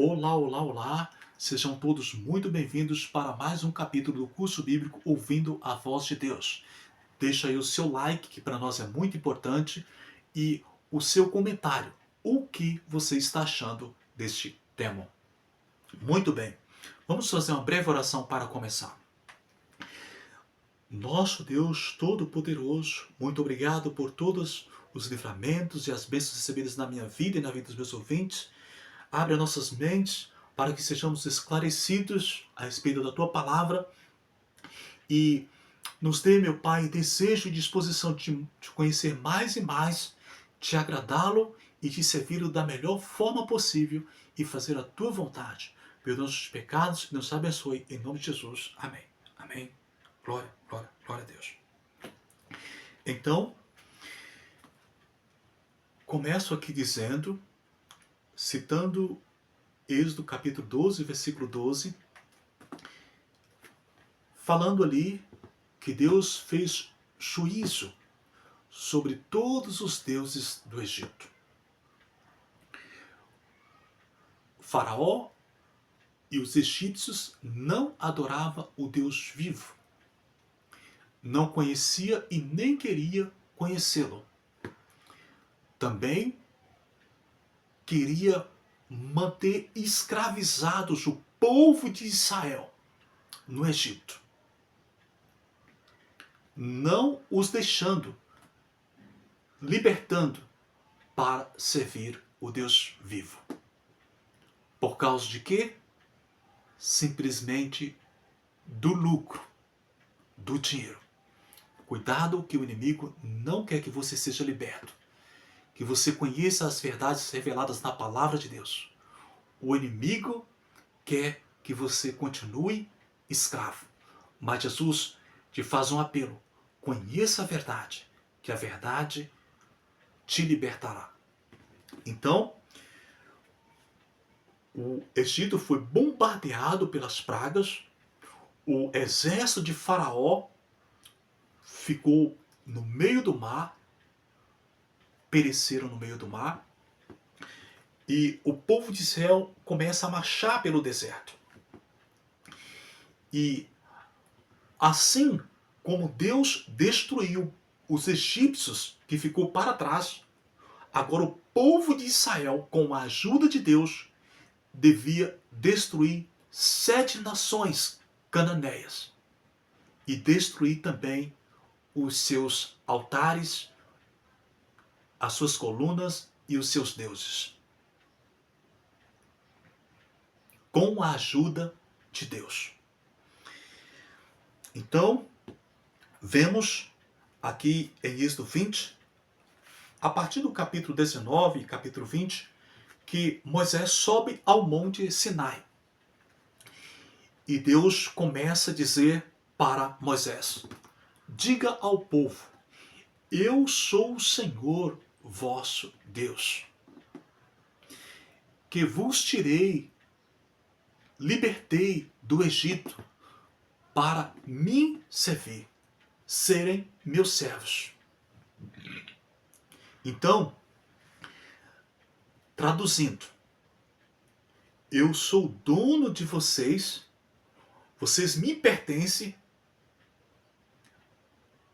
Olá, olá, olá! Sejam todos muito bem-vindos para mais um capítulo do curso bíblico Ouvindo a Voz de Deus. Deixa aí o seu like, que para nós é muito importante, e o seu comentário. O que você está achando deste tema? Muito bem, vamos fazer uma breve oração para começar. Nosso Deus Todo-Poderoso, muito obrigado por todos os livramentos e as bênçãos recebidas na minha vida e na vida dos meus ouvintes. Abre as nossas mentes para que sejamos esclarecidos a respeito da Tua Palavra e nos dê, meu Pai, desejo e disposição de te conhecer mais e mais, te agradá-lo e te servi-lo da melhor forma possível e fazer a Tua vontade. Perdoa nossos pecados e nos abençoe. Em nome de Jesus. Amém. Amém. Glória, glória, glória a Deus. Então, começo aqui dizendo, citando Êxodo capítulo 12, versículo 12, falando ali que Deus fez juízo sobre todos os deuses do Egito. Faraó e os egípcios não adoravam o Deus vivo. Não conhecia e nem queria conhecê-lo. Também queria manter escravizados o povo de Israel no Egito, não os deixando, libertando para servir o Deus vivo. Por causa de quê? Simplesmente do lucro, do dinheiro. Cuidado que o inimigo não quer que você seja liberto, que você conheça as verdades reveladas na palavra de Deus. O inimigo quer que você continue escravo. Mas Jesus te faz um apelo. Conheça a verdade, que a verdade te libertará. Então, o Egito foi bombardeado pelas pragas. O exército de Faraó ficou no meio do mar, pereceram no meio do mar, e o povo de Israel começa a marchar pelo deserto. E assim como Deus destruiu os egípcios que ficou para trás, agora o povo de Israel, com a ajuda de Deus, devia destruir 7 nações cananeias e destruir também os seus altares, as suas colunas e os seus deuses, com a ajuda de Deus. Então, vemos aqui em Êxodo 20, a partir do capítulo 19 e capítulo 20, que Moisés sobe ao monte Sinai. E Deus começa a dizer para Moisés: diga ao povo, eu sou o Senhor vosso Deus, que vos tirei, libertei do Egito para me servir, serem meus servos. Então, traduzindo, eu sou dono de vocês, vocês me pertencem,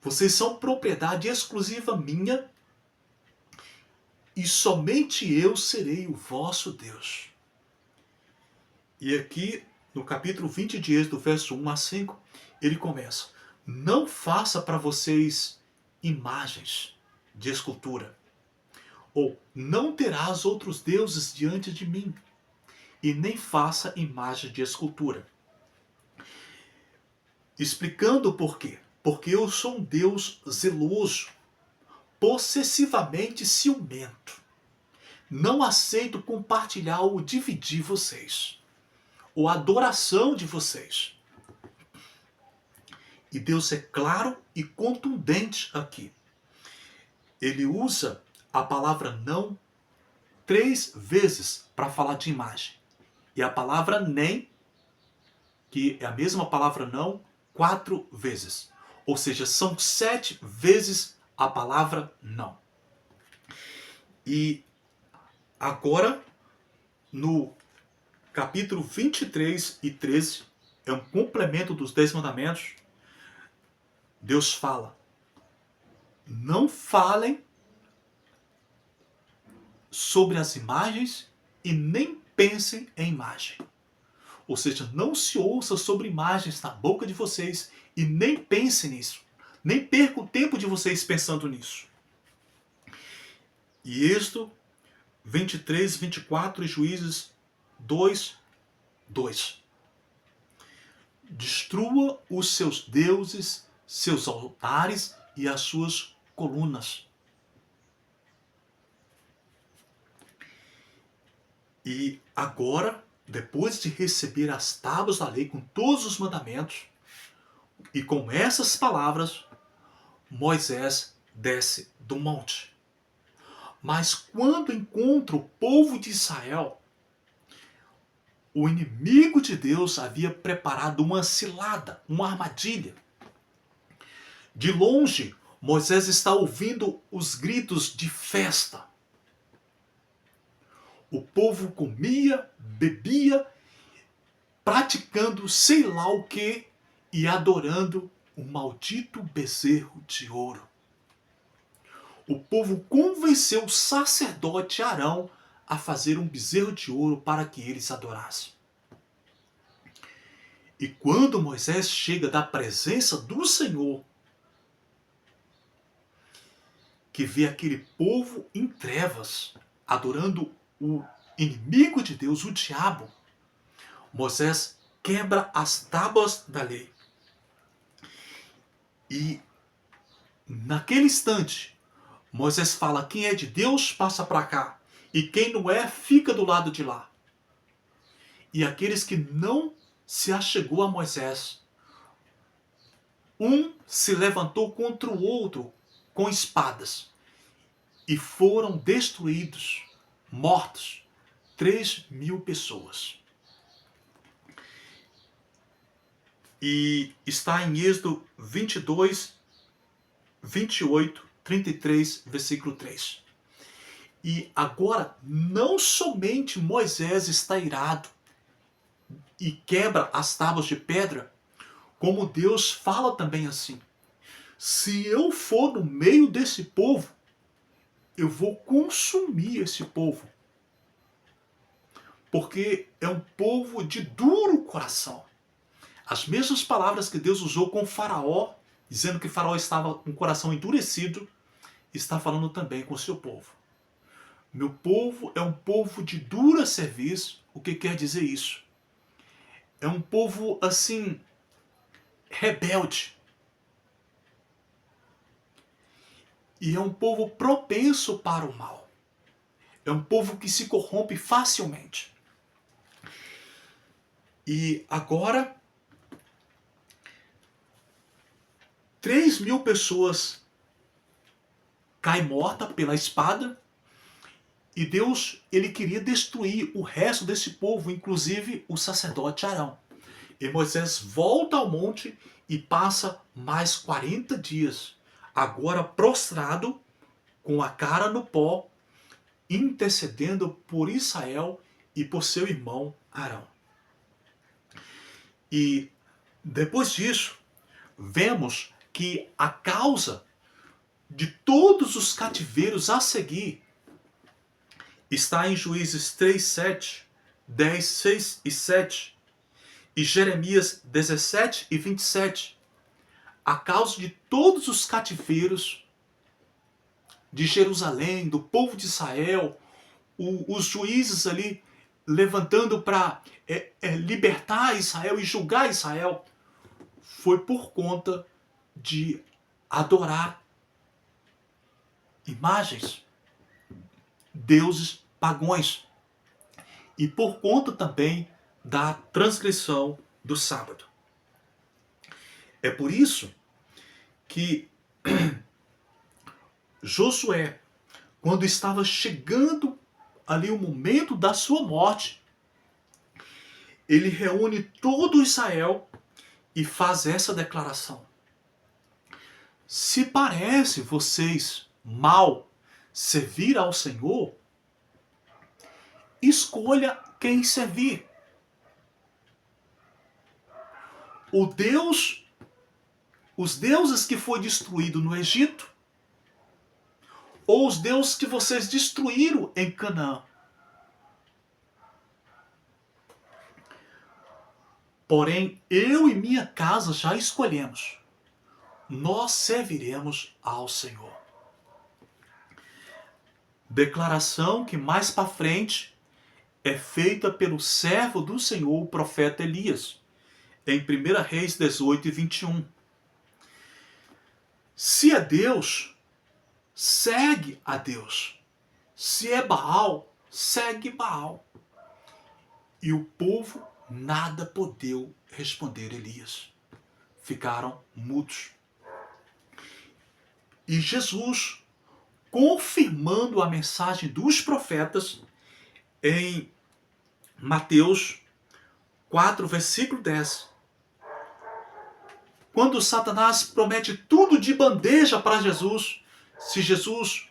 vocês são propriedade exclusiva minha, e somente eu serei o vosso Deus. E aqui, no capítulo 20 de Êxodo, verso 1 a 5, ele começa: não faça para vocês imagens de escultura, ou não terás outros deuses diante de mim, e nem faça imagem de escultura. Explicando o porquê. Porque eu sou um Deus zeloso, possessivamente ciumento. Não aceito compartilhar ou dividir vocês, ou a adoração de vocês. E Deus é claro e contundente aqui. Ele usa a palavra não 3 vezes para falar de imagem. E a palavra nem, que é a mesma palavra não, 4 vezes. Ou seja, são 7 vezes a palavra não. E agora, no capítulo 23 e 13, é um complemento dos 10 mandamentos. Deus fala: não falem sobre as imagens e nem pensem em imagem. Ou seja, não se ouça sobre imagens na boca de vocês e nem pensem nisso. Nem perca o tempo de vocês pensando nisso. E Êxodo 23, 24 e Juízes 2, 2. Destrua os seus deuses, seus altares e as suas colunas. E agora, depois de receber as tábuas da lei com todos os mandamentos, e com essas palavras, Moisés desce do monte. Mas quando encontra o povo de Israel, o inimigo de Deus havia preparado uma cilada, uma armadilha. De longe, Moisés está ouvindo os gritos de festa. O povo comia, bebia, praticando sei lá o que e adorando o maldito bezerro de ouro. O povo convenceu o sacerdote Arão a fazer um bezerro de ouro para que eles adorassem. E quando Moisés chega da presença do Senhor, que vê aquele povo em trevas, adorando o inimigo de Deus, o diabo, Moisés quebra as tábuas da lei. E naquele instante, Moisés fala: quem é de Deus passa para cá, e quem não é fica do lado de lá. E aqueles que não se achegou a Moisés, um se levantou contra o outro com espadas, e foram destruídos, mortos, 3.000 pessoas. E está em Êxodo 22, 28, 33, versículo 3. E agora, não somente Moisés está irado e quebra as tábuas de pedra, como Deus fala também assim: se eu for no meio desse povo, eu vou consumir esse povo. Porque é um povo de duro coração. As mesmas palavras que Deus usou com Faraó, dizendo que Faraó estava com o coração endurecido, está falando também com o seu povo. Meu povo é um povo de dura serviço. O que quer dizer isso? É um povo assim, rebelde. E é um povo propenso para o mal. É um povo que se corrompe facilmente. E agora, 3.000 pessoas caem mortas pela espada. E Deus, ele queria destruir o resto desse povo, inclusive o sacerdote Arão. E Moisés volta ao monte e passa mais 40 dias, agora prostrado, com a cara no pó, intercedendo por Israel e por seu irmão Arão. E depois disso, vemos que a causa de todos os cativeiros a seguir está em Juízes 3, 7, 10, 6 e 7 e Jeremias 17 e 27. A causa de todos os cativeiros de Jerusalém, do povo de Israel, os juízes ali levantando para libertar Israel e julgar Israel, foi por conta de adorar imagens, deuses pagãos, e por conta também da transgressão do sábado. É por isso que Josué, quando estava chegando ali o momento da sua morte, ele reúne todo Israel e faz essa declaração: se parece vocês mal servir ao Senhor, escolha quem servir. os deuses que foi destruído no Egito, ou os deuses que vocês destruíram em Canaã. Porém, eu e minha casa já escolhemos. Nós serviremos ao Senhor. Declaração que mais para frente é feita pelo servo do Senhor, o profeta Elias, em 1 Reis 18 e 21. Se é Deus, segue a Deus. Se é Baal, segue Baal. E o povo nada podeu responder Elias. Ficaram mudos. E Jesus, confirmando a mensagem dos profetas, em Mateus 4, versículo 10. Quando Satanás promete tudo de bandeja para Jesus, se Jesus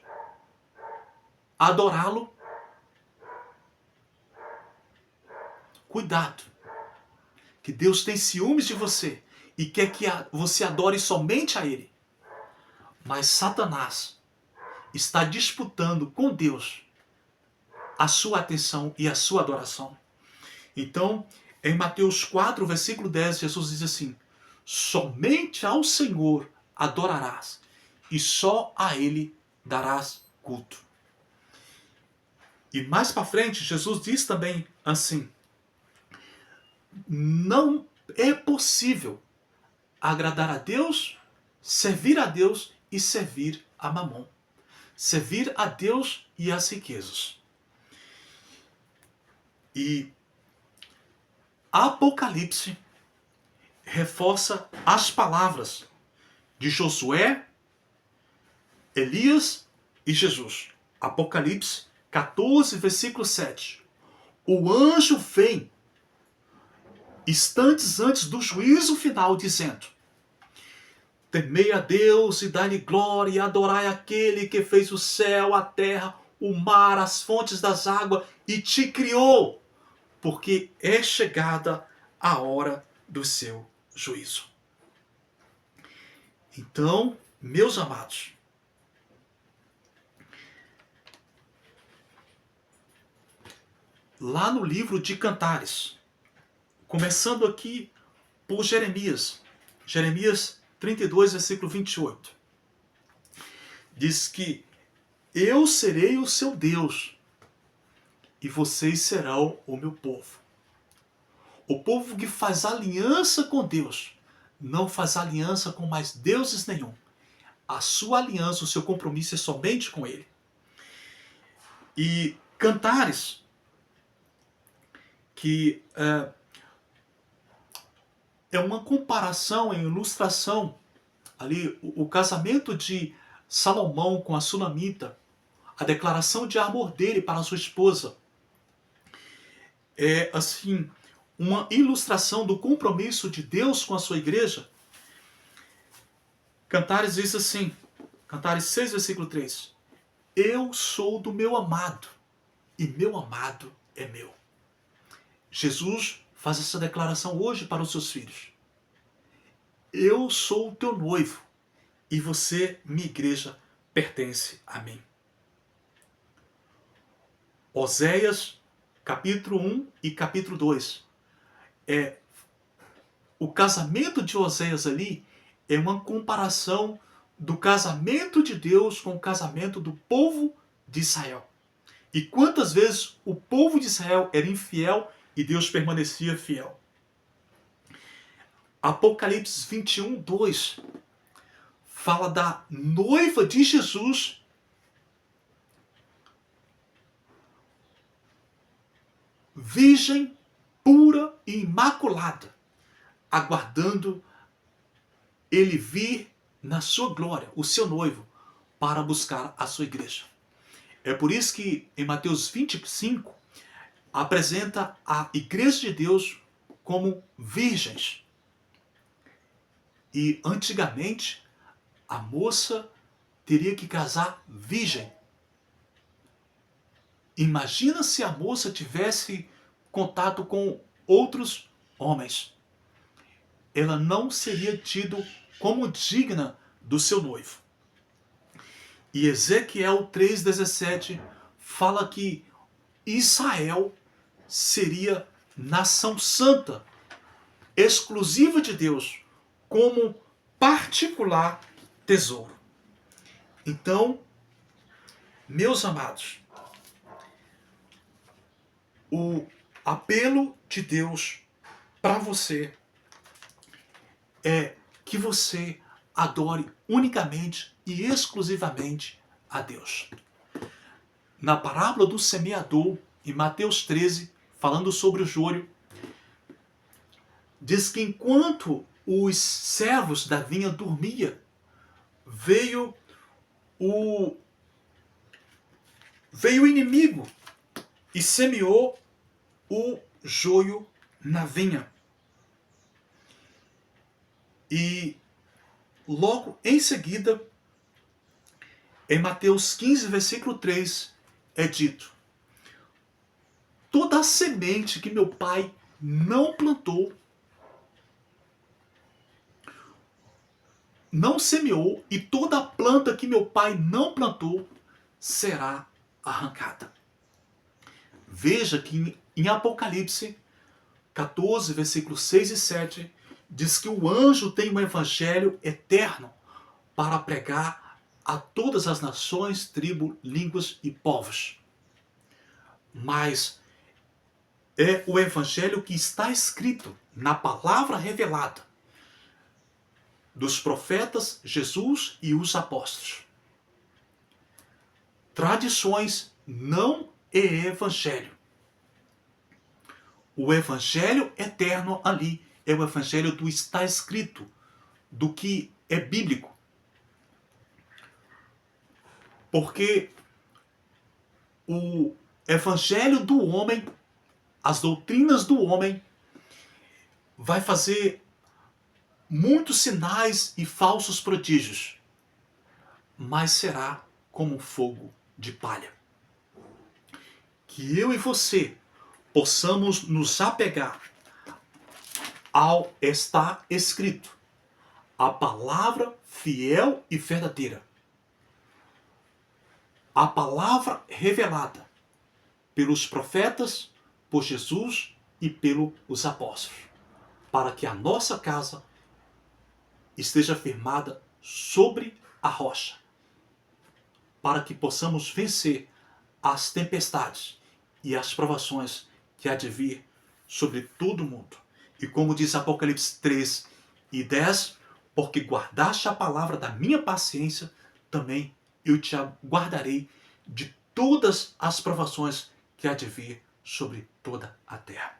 adorá-lo, cuidado, que Deus tem ciúmes de você e quer que você adore somente a Ele. Mas Satanás está disputando com Deus a sua atenção e a sua adoração. Então, em Mateus 4, versículo 10, Jesus diz assim: somente ao Senhor adorarás, e só a Ele darás culto. E mais para frente, Jesus diz também assim: não é possível agradar a Deus, servir a Deus e servir a Mamon. Servir a Deus e as riquezas. E Apocalipse reforça as palavras de Josué, Elias e Jesus. Apocalipse 14, versículo 7. O anjo vem instantes antes do juízo final, dizendo: temei a Deus e dai-lhe glória, e adorai aquele que fez o céu, a terra, o mar, as fontes das águas, e te criou, porque é chegada a hora do seu juízo. Então, meus amados, lá no livro de Cantares, começando aqui por Jeremias 32, versículo 28, diz que eu serei o seu Deus e vocês serão o meu povo. O povo que faz aliança com Deus não faz aliança com mais deuses nenhum. A sua aliança, o seu compromisso é somente com Ele. E Cantares, que é uma comparação, em ilustração, ali o casamento de Salomão com a Sunamita, a declaração de amor dele para a sua esposa, é assim uma ilustração do compromisso de Deus com a sua igreja. Cantares diz assim, Cantares 6, versículo 3: eu sou do meu amado e meu amado é meu. Jesus faz essa declaração hoje para os seus filhos. Eu sou o teu noivo e você, minha igreja, pertence a mim. Oséias, capítulo 1 e capítulo 2. O casamento de Oséias ali é uma comparação do casamento de Deus com o casamento do povo de Israel. E quantas vezes o povo de Israel era infiel e Deus permanecia fiel. Apocalipse 21, 2 fala da noiva de Jesus, virgem, pura e imaculada, aguardando ele vir na sua glória, o seu noivo, para buscar a sua igreja. É por isso que em Mateus 25 apresenta a igreja de Deus como virgens. E antigamente a moça teria que casar virgem. Imagina se a moça tivesse contato com outros homens. ela não seria tido como digna do seu noivo. E Ezequiel 3,17 fala que Israel seria nação santa, exclusiva de Deus, como particular tesouro. Então, meus amados, o apelo de Deus para você é que você adore unicamente e exclusivamente a Deus. Na parábola do semeador, em Mateus 13, falando sobre o joio, diz que enquanto os servos da vinha dormiam, veio o inimigo e semeou o joio na vinha. E logo em seguida, em Mateus 15, versículo 3, é dito: toda a semente que meu pai não plantou, não semeou, e toda a planta que meu pai não plantou será arrancada. Veja que em Apocalipse 14, versículos 6 e 7, diz que o anjo tem um evangelho eterno para pregar a todas as nações, tribos, línguas e povos. Mas é o evangelho que está escrito na palavra revelada dos profetas, Jesus e os apóstolos. Tradições não é evangelho. O evangelho eterno ali é o evangelho do está escrito, do que é bíblico. Porque o evangelho do homem, as doutrinas do homem, vai fazer muitos sinais e falsos prodígios, mas será como um fogo de palha. Que eu e você possamos nos apegar ao está escrito, a palavra fiel e verdadeira, a palavra revelada pelos profetas, por Jesus e pelos apóstolos, para que a nossa casa esteja firmada sobre a rocha, para que possamos vencer as tempestades e as provações que há de vir sobre todo o mundo. E como diz Apocalipse 3 e 10, porque guardaste a palavra da minha paciência, também eu te guardarei de todas as provações que há de vir sobre toda a terra.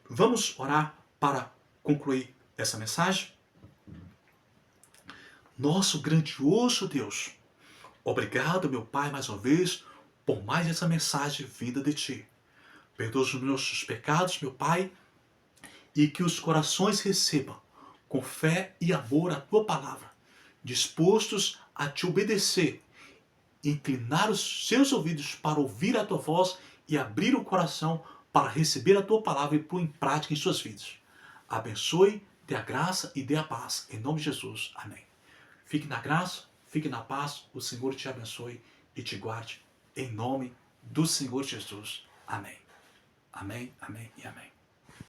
Vamos orar para concluir essa mensagem? Nosso grandioso Deus, obrigado, meu Pai, mais uma vez, por mais essa mensagem vinda de Ti. Perdoa os nossos pecados, meu Pai, e que os corações recebam com fé e amor a Tua palavra, dispostos a Te obedecer, inclinar os seus ouvidos para ouvir a Tua voz e abrir o coração para receber a Tua palavra e pôr em prática em suas vidas. Abençoe, dê a graça e dê a paz. Em nome de Jesus. Amém. Fique na graça, fique na paz. O Senhor te abençoe e te guarde. Em nome do Senhor Jesus. Amém. Amém, amém e amém.